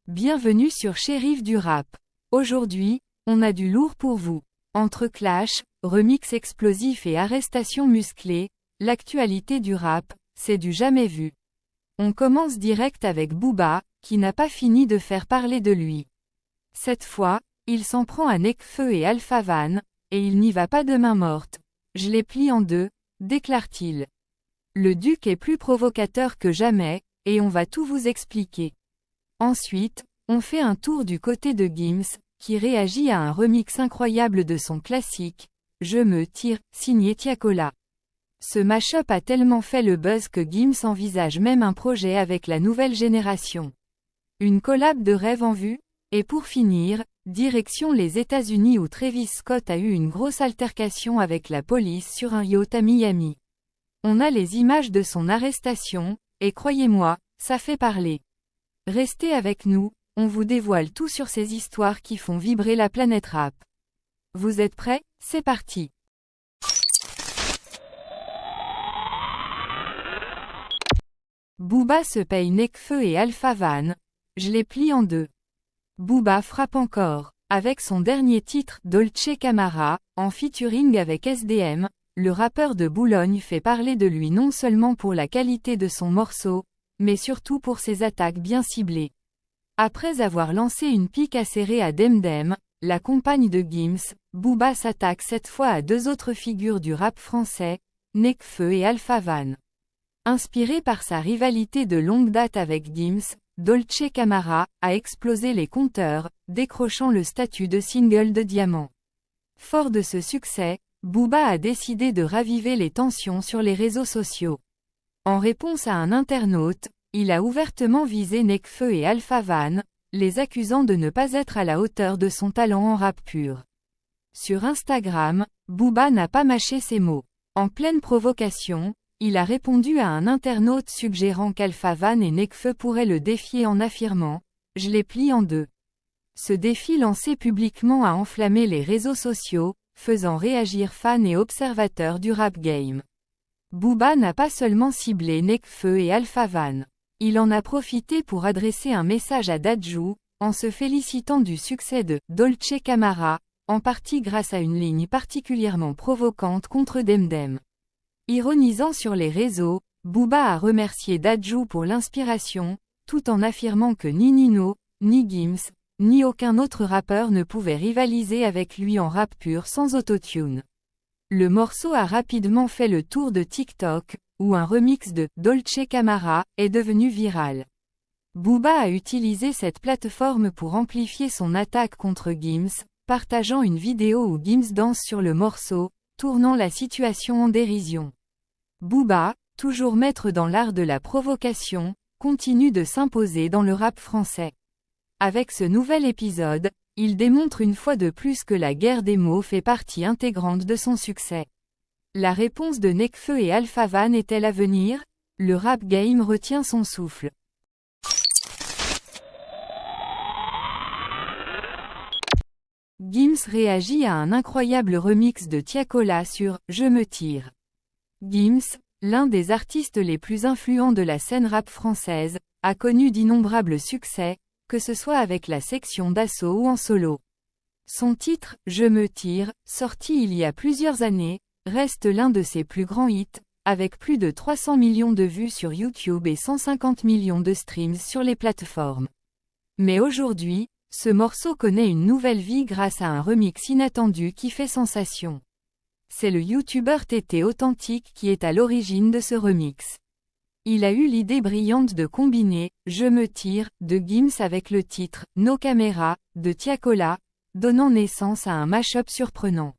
Bienvenue sur Shérif du Rap. Aujourd'hui, on a du lourd pour vous. Entre clash, remix explosif et arrestations musclées, l'actualité du rap, c'est du jamais vu. On commence direct avec Booba, qui n'a pas fini de faire parler de lui. Cette fois, il s'en prend à Nekfeu et Alpha Van, et il n'y va pas de main morte. Je les plie en deux, déclare-t-il. Le duc est plus provocateur que jamais, et on va tout vous expliquer. Ensuite, on fait un tour du côté de Gims, qui réagit à un remix incroyable de son classique, Je me tire, signé Tiakola. Ce mash-up a tellement fait le buzz que Gims envisage même un projet avec la nouvelle génération. Une collab de rêve en vue? Et pour finir, direction les États-Unis où Travis Scott a eu une grosse altercation avec la police sur un yacht à Miami. On a les images de son arrestation, et croyez-moi, ça fait parler. Restez avec nous, on vous dévoile tout sur ces histoires qui font vibrer la planète rap. Vous êtes prêts? C'est parti. Booba se paye Nekfeu et Alpha Van. Je les plie en deux. Booba frappe encore. Avec son dernier titre, Dolce Camara, en featuring avec SDM, le rappeur de Boulogne fait parler de lui non seulement pour la qualité de son morceau, mais surtout pour ses attaques bien ciblées. Après avoir lancé une pique acérée à Demdem, la compagne de Gims, Booba s'attaque cette fois à deux autres figures du rap français, Nekfeu et Alpha Van. Inspiré par sa rivalité de longue date avec Gims, Dolce Camara a explosé les compteurs, décrochant le statut de single de diamant. Fort de ce succès, Booba a décidé de raviver les tensions sur les réseaux sociaux. En réponse à un internaute, il a ouvertement visé Nekfeu et Alpha Van, les accusant de ne pas être à la hauteur de son talent en rap pur. Sur Instagram, Booba n'a pas mâché ses mots. En pleine provocation, il a répondu à un internaute suggérant qu'Alpha Van et Nekfeu pourraient le défier en affirmant « Je les plie en deux ». Ce défi lancé publiquement a enflammé les réseaux sociaux, faisant réagir fans et observateurs du rap game. Booba n'a pas seulement ciblé Nekfeu et Alpha Van. Il en a profité pour adresser un message à Dadju, en se félicitant du succès de « Dolce Camara », en partie grâce à une ligne particulièrement provocante contre Demdem. Ironisant sur les réseaux, Booba a remercié Dadju pour l'inspiration, tout en affirmant que ni Nino, ni Gims, ni aucun autre rappeur ne pouvait rivaliser avec lui en rap pur sans autotune. Le morceau a rapidement fait le tour de TikTok, où un remix de « Dolce Camara » est devenu viral. Booba a utilisé cette plateforme pour amplifier son attaque contre Gims, partageant une vidéo où Gims danse sur le morceau, tournant la situation en dérision. Booba, toujours maître dans l'art de la provocation, continue de s'imposer dans le rap français. Avec ce nouvel épisode, il démontre une fois de plus que la guerre des mots fait partie intégrante de son succès. La réponse de Nekfeu et Alpha Van est-elle à venir? Le rap game retient son souffle. Gims réagit à un incroyable remix de Tiakola sur « Je me tire ». Gims, l'un des artistes les plus influents de la scène rap française, a connu d'innombrables succès, que ce soit avec la section d'assaut ou en solo. Son titre « Je me tire », sorti il y a plusieurs années, reste l'un de ses plus grands hits, avec plus de 300 millions de vues sur YouTube et 150 millions de streams sur les plateformes. Mais aujourd'hui, ce morceau connaît une nouvelle vie grâce à un remix inattendu qui fait sensation. C'est le youtubeur TT Authentique qui est à l'origine de ce remix. Il a eu l'idée brillante de combiner « Je me tire » de Gims avec le titre « No Camera » de Tiakola, donnant naissance à un mash-up surprenant.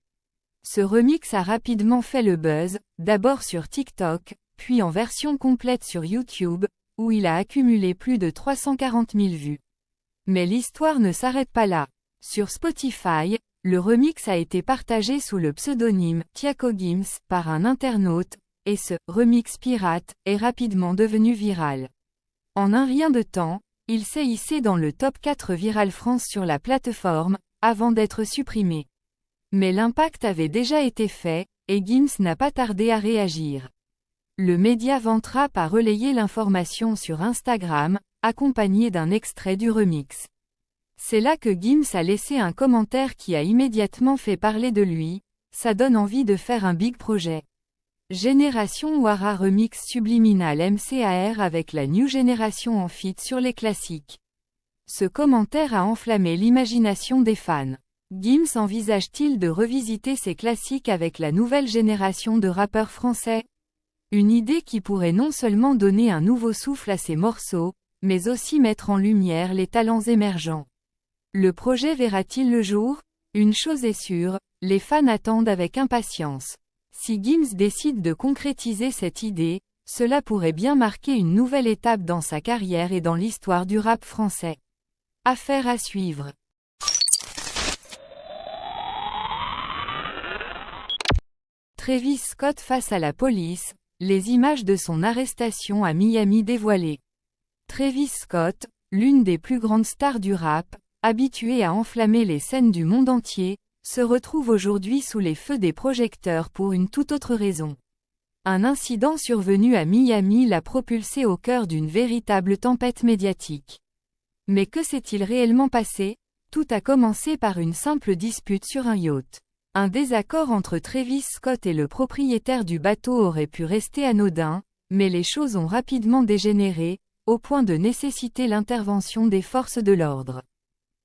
Ce remix a rapidement fait le buzz, d'abord sur TikTok, puis en version complète sur YouTube, où il a accumulé plus de 340 000 vues. Mais l'histoire ne s'arrête pas là. Sur Spotify, le remix a été partagé sous le pseudonyme Tiako Gims par un internaute, et ce « remix pirate » est rapidement devenu viral. En un rien de temps, il s'est hissé dans le top 4 Viral France sur la plateforme, avant d'être supprimé. Mais l'impact avait déjà été fait, et Gims n'a pas tardé à réagir. Le média Ventrap a relayé l'information sur Instagram, accompagné d'un extrait du remix. C'est là que Gims a laissé un commentaire qui a immédiatement fait parler de lui, ça donne envie de faire un big projet. Génération Wara remix subliminal MCAR avec la New Génération en feat sur les classiques. Ce commentaire a enflammé l'imagination des fans. Gims envisage-t-il de revisiter ses classiques avec la nouvelle génération de rappeurs français? Une idée qui pourrait non seulement donner un nouveau souffle à ses morceaux, mais aussi mettre en lumière les talents émergents. Le projet verra-t-il le jour? Une chose est sûre, les fans attendent avec impatience. Si Gims décide de concrétiser cette idée, cela pourrait bien marquer une nouvelle étape dans sa carrière et dans l'histoire du rap français. Affaire à suivre. Travis Scott face à la police, les images de son arrestation à Miami dévoilées. Travis Scott, l'une des plus grandes stars du rap, habituée à enflammer les scènes du monde entier, se retrouve aujourd'hui sous les feux des projecteurs pour une toute autre raison. Un incident survenu à Miami l'a propulsé au cœur d'une véritable tempête médiatique. Mais que s'est-il réellement passé? Tout a commencé par une simple dispute sur un yacht. Un désaccord entre Travis Scott et le propriétaire du bateau aurait pu rester anodin, mais les choses ont rapidement dégénéré, au point de nécessiter l'intervention des forces de l'ordre.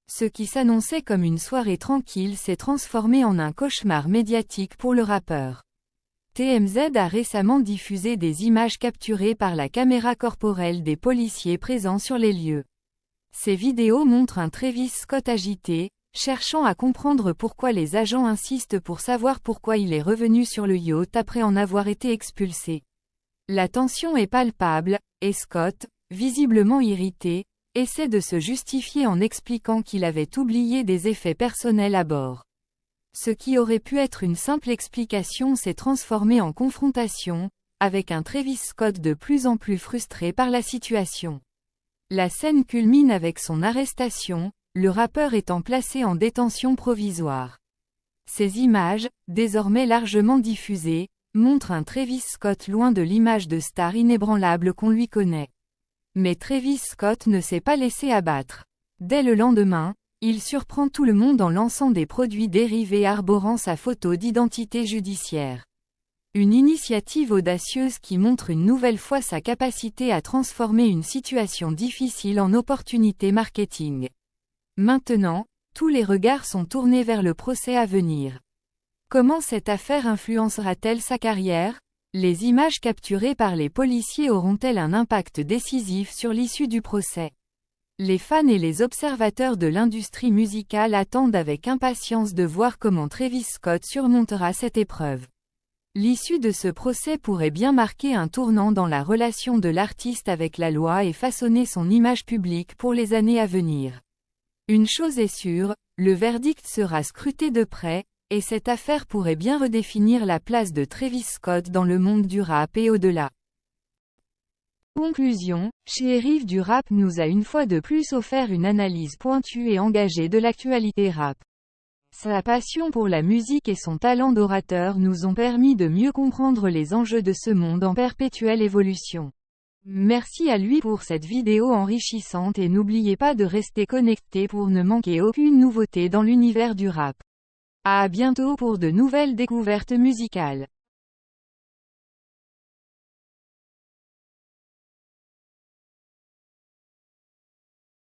Ce qui s'annonçait comme une soirée tranquille s'est transformé en un cauchemar médiatique pour le rappeur. TMZ a récemment diffusé des images capturées par la caméra corporelle des policiers présents sur les lieux. Ces vidéos montrent un Travis Scott agité, cherchant à comprendre pourquoi les agents insistent pour savoir pourquoi il est revenu sur le yacht après en avoir été expulsé. La tension est palpable, et Scott, visiblement irrité, essaie de se justifier en expliquant qu'il avait oublié des effets personnels à bord. Ce qui aurait pu être une simple explication s'est transformé en confrontation, avec un Travis Scott de plus en plus frustré par la situation. La scène culmine avec son arrestation, le rappeur étant placé en détention provisoire. Ces images, désormais largement diffusées, montrent un Travis Scott loin de l'image de star inébranlable qu'on lui connaît. Mais Travis Scott ne s'est pas laissé abattre. Dès le lendemain, il surprend tout le monde en lançant des produits dérivés arborant sa photo d'identité judiciaire. Une initiative audacieuse qui montre une nouvelle fois sa capacité à transformer une situation difficile en opportunité marketing. Maintenant, tous les regards sont tournés vers le procès à venir. Comment cette affaire influencera-t-elle sa carrière? Les images capturées par les policiers auront-elles un impact décisif sur l'issue du procès? Les fans et les observateurs de l'industrie musicale attendent avec impatience de voir comment Travis Scott surmontera cette épreuve. L'issue de ce procès pourrait bien marquer un tournant dans la relation de l'artiste avec la loi et façonner son image publique pour les années à venir. Une chose est sûre, le verdict sera scruté de près, et cette affaire pourrait bien redéfinir la place de Travis Scott dans le monde du rap et au-delà. Conclusion, Chérif du rap nous a une fois de plus offert une analyse pointue et engagée de l'actualité rap. Sa passion pour la musique et son talent d'orateur nous ont permis de mieux comprendre les enjeux de ce monde en perpétuelle évolution. Merci à lui pour cette vidéo enrichissante et n'oubliez pas de rester connecté pour ne manquer aucune nouveauté dans l'univers du rap. À bientôt pour de nouvelles découvertes musicales.